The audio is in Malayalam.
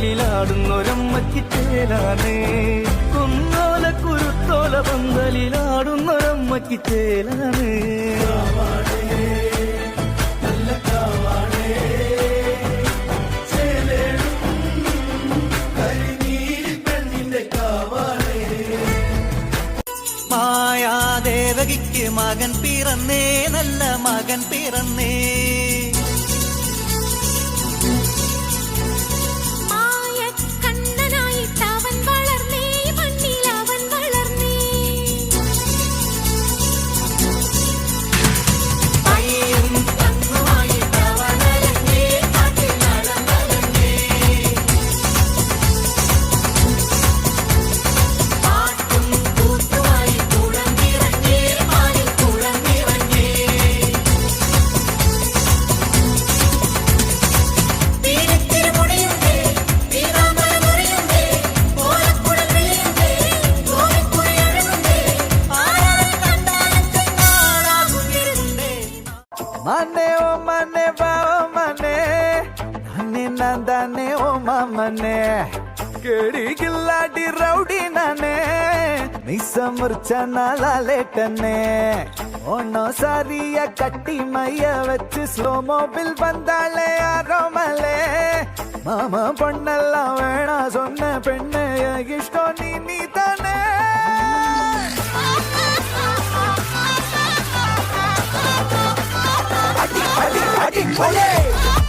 പന്തലിലാടുന്നൊരമ്മയ്ക്ക് ചേലാനേ കുന്നോല കുരുത്തോല പന്തലിലാടുന്നൊരമ്മയ്ക്ക് ചേലാനേ മായാദേവകിക്ക് മകൻ പിറന്നേ നല്ല മകൻ പിറന്നേ മനെ ഓ മനെ ബാവ മനെ നന്നെ നന്ദനെ ഓ മമനെ കേടി കില്ലാടി റൗഡി നനെ നിസമുർച്ച നാളാലേട്ടനെ ഓണോ സാരിയ കട്ടി മയ്യ വെച്ച് സ്ലോ മോബിൽ വന്നാളെ ആരോമലേ മാമ പൊണ്ണെല്ലാം വേണ சொன்ன പെണ്ണെ ഇഷ്ടോ നീ തന്നെ Olé!